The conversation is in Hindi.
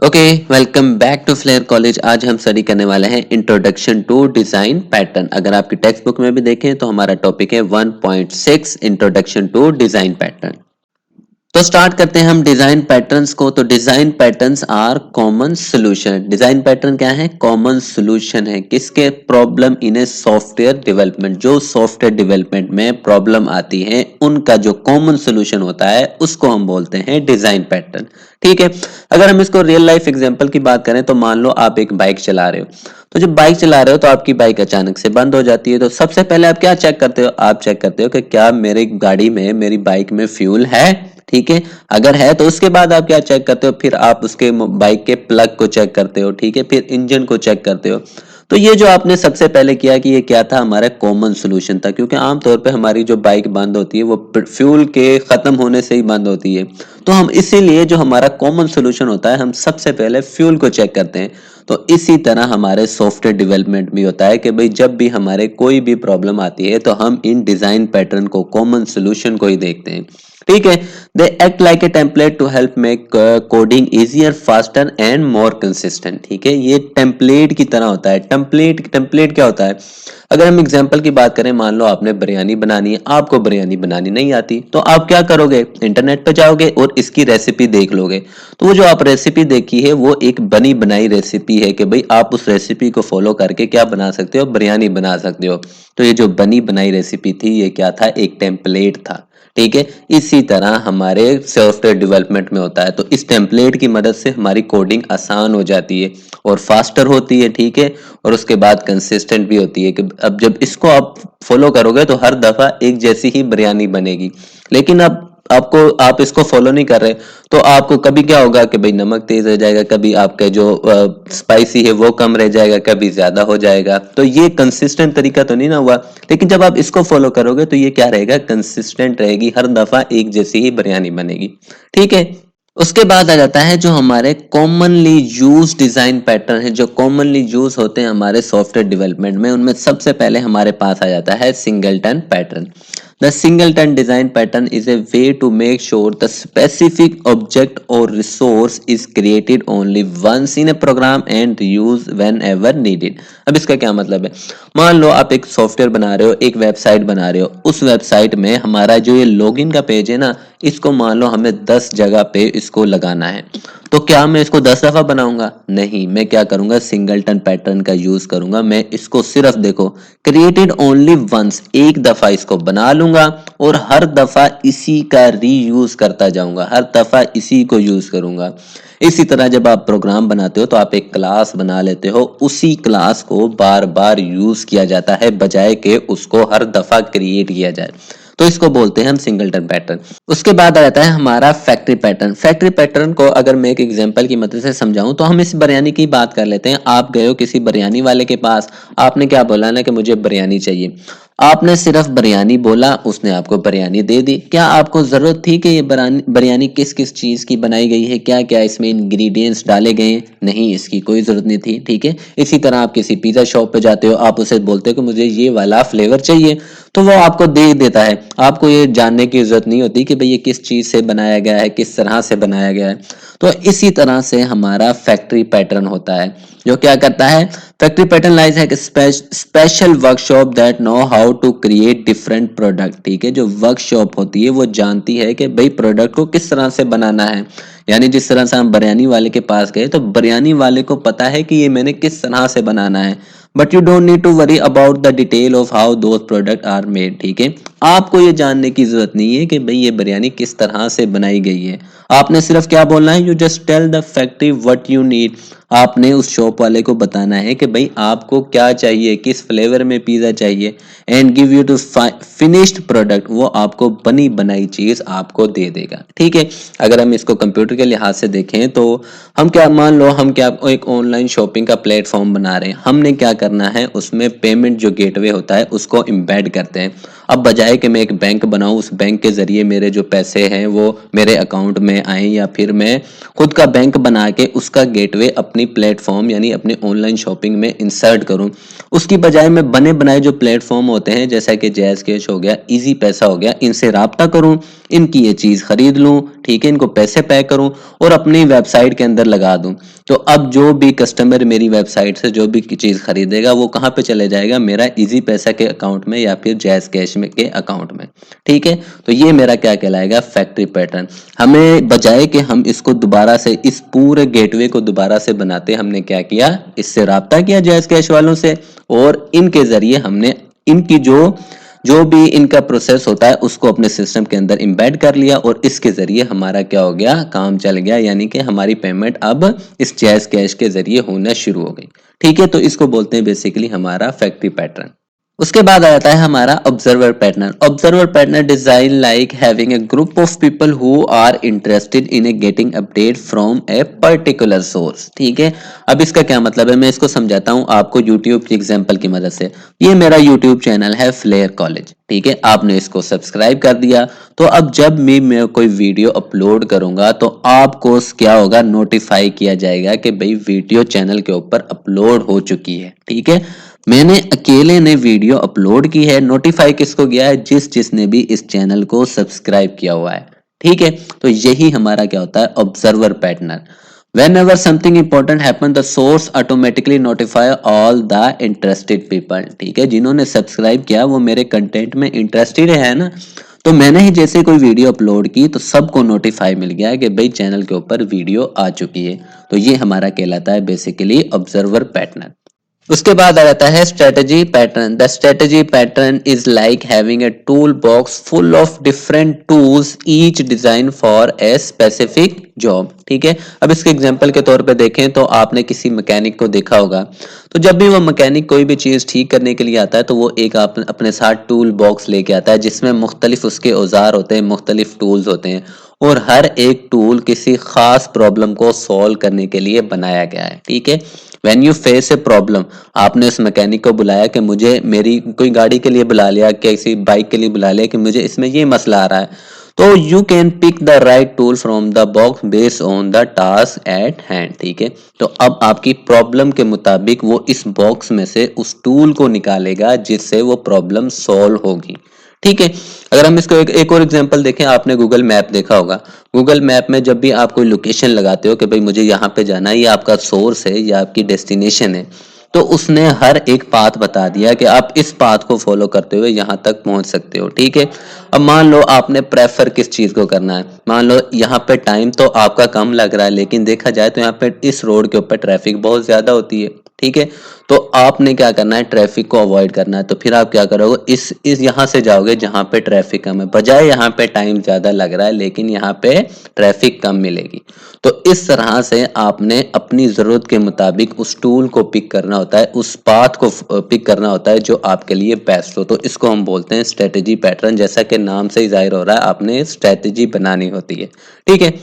Okay, welcome back to flair college. आज हम स्टडी करने वाले हैं इंट्रोडक्शन टू डिजाइन पैटर्न। अगर आपकी टेक्स्ट बुक में भी देखें तो हमारा टॉपिक है 1.6 इंट्रोडक्शन टू डिजाइन पैटर्न। तो स्टार्ट करते हैं हम डिजाइन पैटर्न्स को। तो design patterns are common solution. Design pattern क्या है? कॉमन सॉल्यूशन है किसके? Problem in a software development. जो सॉफ्टवेयर डेवलपमेंट में प्रॉब्लम आती है उनका जो कॉमन सॉल्यूशन होता है उसको हम बोलते हैं डिजाइन पैटर्न। ठीक है, अगर हम इसको रियल लाइफ एग्जांपल की बात करें तो मान लो आप एक बाइक चला रहे हो। तो जब बाइक चला रहे हो तो आपकी बाइक अचानक से बंद हो जाती है। तो सबसे पहले आप क्या चेक करते हो? आप चेक करते हो कि क्या मेरी गाड़ी में, मेरी बाइक में फ्यूल है। ठीक है, अगर है तो उसके बाद आप क्या चेक करते हो? फिर आप उसके बाइक के प्लग को चेक करते हो। ठीक है, फिर इंजन को चेक करते हो। तो ये जो आपने सबसे पहले किया कि ये क्या था? हमारा कॉमन सॉल्यूशन था, क्योंकि आमतौर पे हमारी जो बाइक बंद होती है वो फ्यूल के खत्म होने से ही बंद होती है। तो हम इसीलिए जो हमारा कॉमन सॉल्यूशन होता है हम सबसे पहले फ्यूल को चेक करते हैं। तो इसी तरह हमारे सॉफ्टवेयर डेवलपमेंट भी होता है कि भाई जब भी हमारे कोई भी प्रॉब्लम आती है तो हम इन डिजाइन पैटर्न को, कॉमन सॉल्यूशन को ही देखते हैं। ठीक है, they act like a template to help make coding easier, faster and more consistent. ठीक है, ये टेम्पलेट की तरह होता है। टेम्पलेट क्या होता है? अगर हम एग्जांपल की बात करें, मान लो आपने बिरयानी बनानी है, आपको बिरयानी बनानी नहीं आती, तो आप क्या करोगे? इंटरनेट पे जाओगे और इसकी रेसिपी देख लोगे। तो वो जो आप रेसिपी देखी है वो एक बनी बनाई रेसिपी है कि भाई आप उस रेसिपी को फॉलो करके क्या बना सकते हो? बिरयानी बना सकते हो। तो ये जो बनी बनाई रेसिपी थी ये क्या था? एक टेम्पलेट था। ठीक है, इसी तरह हमारे सॉफ्टवेयर डेवलपमेंट में होता है। तो इस टेम्पलेट की मदद से हमारी कोडिंग आसान हो जाती है और फास्टर होती है। ठीक है, और उसके बाद कंसिस्टेंट भी होती है कि अब जब इसको आप फॉलो करोगे तो हर दफा एक जैसी ही बिरयानी बनेगी। लेकिन अब आपको, आप इसको फॉलो नहीं कर रहे तो आपको कभी क्या होगा कि भाई नमक तेज हो जाएगा, कभी आपके जो स्पाइसी है वो कम रह जाएगा, कभी ज्यादा हो जाएगा। तो ये कंसिस्टेंट तरीका तो नहीं ना हुआ। लेकिन जब आप इसको फॉलो करोगे तो ये क्या रहेगा? कंसिस्टेंट रहेगी, हर दफा एक जैसी ही बिरयानी बनेगी। ठीक है, उसके बाद आ जाता है जो हमारे कॉमनली यूज डिजाइन पैटर्न है। जो कॉमनली यूज होते हैं हमारे सॉफ्टवेयर डेवलपमेंट में, उनमें सबसे पहले हमारे पास आ जाता है singleton pattern. The singleton design pattern is a way to make sure the specific object और resource is created only once in a program and use whenever needed. अब इसका क्या मतलब है? मान लो आप एक सॉफ्टवेयर बना रहे हो, एक वेबसाइट बना रहे हो। उस वेबसाइट में हमारा जो ये लॉगिन का पेज है ना, इसको मान लो हमें 10 जगह पे इसको लगाना है। तो क्या मैं इसको 10 दफा बनाऊंगा? नहीं, मैं क्या करूंगा? सिंगलटन पैटर्न का यूज करूंगा। मैं इसको सिर्फ देखो, क्रिएटेड ओनली वंस, एक दफा इसको बना लूंगा और हर दफा इसी का रीयूज करता जाऊंगा, हर दफा इसी को यूज करूंगा। इसी तरह जब आप प्रोग्राम बनाते हो तो आप एक क्लास बना लेते हो, उसी क्लास को बार बार यूज किया जाता है बजाय के उसको हर दफा क्रिएट किया जाए। तो इसको बोलते हैं हम सिंगलटन पैटर्न। उसके बाद आ जाता है हमारा फैक्ट्री पैटर्न। फैक्ट्री पैटर्न को अगर मैं एक एग्जांपल की मदद से समझाऊं तो हम इस बिरयानी की बात कर लेते हैं। आप गए हो किसी बिरयानी वाले के पास, आपने क्या बोला ना कि मुझे बिरयानी चाहिए। आपने सिर्फ बिरयानी बोला, उसने आपको बिरयानी दे दी। क्या आपको जरूरत थी कि ये बिरयानी किस किस चीज की बनाई गई है, क्या क्या इसमें इंग्रेडिएंट्स डाले गए हैं? नहीं, इसकी कोई जरूरत नहीं थी। ठीक है, इसी तरह आप किसी पिज्जा शॉप पे जाते हो, आप उसे बोलते हो कि मुझे ये वाला फ्लेवर चाहिए, तो वो आपको दे देता है। आपको ये जानने की जरूरत नहीं होती कि भाई ये किस चीज से बनाया गया है, किस तरह से बनाया गया है। तो इसी तरह से हमारा फैक्ट्री पैटर्न होता है, जो क्या करता है? फैक्ट्री पैटर्न लाइज है special workshop that know how to create different product. ठीक है, जो वर्कशॉप होती है वो जानती है कि भाई प्रोडक्ट को किस तरह से बनाना है। यानी जिस तरह से हम बिरयानी वाले के पास गए तो बिरयानी वाले को पता है कि ये मैंने किस तरह से बनाना है, but you don't need to worry about the detail of how those product are made. ठीक है, आपको ये जानने की जरूरत नहीं है कि भाई ये बिरयानी किस तरह से बनाई गई है। आपने सिर्फ क्या बोलना है? You just tell the factory what you need. आपने उस शॉप वाले को बताना है कि भाई आपको क्या चाहिए, किस फ्लेवर में पिज्जा चाहिए, and give you to finished product. वो आपको बनी बनाई चीज आपको दे देगा। ठीक है, अगर हम इसको कंप्यूटर के लिहाज से देखें तो हम क्या, मान लो हम क्या एक ऑनलाइन शॉपिंग का प्लेटफॉर्म बना रहे हैं। हमने क्या करना है? उसमें पेमेंट जो गेटवे होता है उसको एम्बेड करते हैं। अब बजाय कि मैं एक बैंक बनाऊं, उस बैंक के जरिए मेरे जो पैसे हैं वो मेरे अकाउंट में आए, या फिर मैं खुद का बैंक बना के उसका गेटवे अपनी प्लेटफॉर्म यानी अपने ऑनलाइन शॉपिंग में इंसर्ट करूं, उसकी बजाय मैं बने बनाए जो प्लेटफॉर्म होते हैं जैसा कि जैज़ कैश हो गया, इजी पैसा हो गया, इनसे राब्ता करूं, इनकी ये चीज़ खरीद लूं, ठीक है, इनको पैसे पे करूं और अपनी वेबसाइट के अंदर लगा दूं। तो अब जो भी कस्टमर मेरी वेबसाइट से जो भी चीज़ खरीदेगा वो कहाँ पे चले जाएगा, मेरा इजी पैसा के अकाउंट में या फिर जैज़ कैश में के अकाउंट में, ठीक है। तो ये मेरा क्या कहलाएगा, फैक्ट्री पैटर्न। हमें बजाय कि हम इसको दोबारा से इस पूरे गेटवे को दोबारा से बनाते, हमने क्या किया, इससे राब्ता किया जैज़ कैश वालों से और इनके जरिए हमने इनकी जो भी इनका प्रोसेस होता है उसको अपने सिस्टम के अंदर एम्बेड कर लिया और इसके जरिए हमारा क्या हो गया, काम चल गया, यानी कि हमारी पेमेंट अब इस जैज़ कैश के जरिए होना शुरू हो गई, ठीक है। तो इसको बोलते हैं बेसिकली हमारा फैक्ट्री पैटर्न। उसके बाद आ जाता है हमारा observer pattern. Observer pattern design like having a group of people who are interested in a getting update from a particular source, ठीक है। अब इसका क्या मतलब है, मैं इसको समझाता हूं आपको यूट्यूब की एग्जांपल की मदद से। ये मेरा यूट्यूब चैनल है फ्लेयर कॉलेज, ठीक है, आपने इसको सब्सक्राइब कर दिया, तो अब जब मैं कोई वीडियो अपलोड करूंगा तो आपको क्या होगा, नोटिफाई किया जाएगा कि भाई वीडियो चैनल के ऊपर अपलोड हो चुकी है, ठीक है। मैंने अकेले ने वीडियो अपलोड की है, नोटिफाई किसको गया है, जिसने भी इस चैनल को सब्सक्राइब किया हुआ है, ठीक है। तो यही हमारा क्या होता है, observer pattern. Whenever something important happen, the source automatically notify all the interested people, ठीक है। जिन्होंने सब्सक्राइब किया वो मेरे कंटेंट में इंटरेस्टेड है ना, तो मैंने ही जैसे कोई वीडियो अपलोड की तो सबको नोटिफाई मिल गया कि भाई चैनल के ऊपर वीडियो आ चुकी है। तो ये हमारा कहलाता है बेसिकली ऑब्जर्वर पैटर्न। उसके बाद आ जाता है strategy pattern. The strategy pattern is like having a tool box full of different tools each design for a specific job, ठीक है। अब इसके एग्जांपल के तौर पे देखें तो आपने किसी मैकेनिक को देखा होगा, तो जब भी वो मैकेनिक कोई भी चीज़ ठीक करने के लिए आता है तो वो एक अपने साथ टूल बॉक्स लेके आता है जिसमें मुख्तलिफ उसके औजार होते हैं, मुख्तलिफ टूल्स होते हैं और हर एक टूल किसी खास प्रॉब्लम को सॉल्व करने के लिए बनाया गया है, ठीक है। When you face a problem, आपने उस मैकेनिक को बुलाया कि मुझे मेरी कोई गाड़ी के लिए बुला लिया, किसी बाइक के लिए बुला लिया कि मुझे इसमें ये मसला आ रहा है, तो you can pick the right tool from the box based on the task at hand, ठीक है। तो अब आपकी प्रॉब्लम के मुताबिक वो इस बॉक्स में से उस टूल को निकालेगा जिससे वो प्रॉब्लम सॉल्व होगी, ठीक है। अगर हम इसको एक और एग्जांपल देखें, आपने गूगल मैप देखा होगा। गूगल मैप में जब भी आप कोई लोकेशन लगाते हो कि भाई मुझे यहाँ पे जाना है, ये आपका सोर्स है या आपकी डेस्टिनेशन है, तो उसने हर एक पाथ बता दिया कि आप इस पाथ को फॉलो करते हुए यहाँ तक पहुंच सकते हो, ठीक है। अब मान लो आपने प्रेफर किस चीज को करना है, मान लो यहाँ पे टाइम तो आपका कम लग रहा है लेकिन देखा जाए तो यहाँ पे इस रोड के ऊपर ट्रैफिक बहुत ज्यादा होती है, ठीक है। तो आपने क्या करना है, ट्रैफिक को अवॉइड करना है, तो फिर आप क्या करोगे, इस यहाँ से जाओगे जहाँ पे ट्रैफिक कम है, बजाय यहाँ पे टाइम ज्यादा लग रहा है लेकिन यहाँ पे ट्रैफिक कम मिलेगी। तो इस तरह से आपने अपनी जरूरत के मुताबिक उस टूल को पिक करना होता है, उस पाथ को पिक करना होता है जो आपके लिए बेस्ट हो। तो इसको हम बोलते हैं स्ट्रेटेजी पैटर्न। जैसा कि नाम से ही जाहिर हो रहा है, आपने स्ट्रेटेजी बनानी होती है, ठीक है।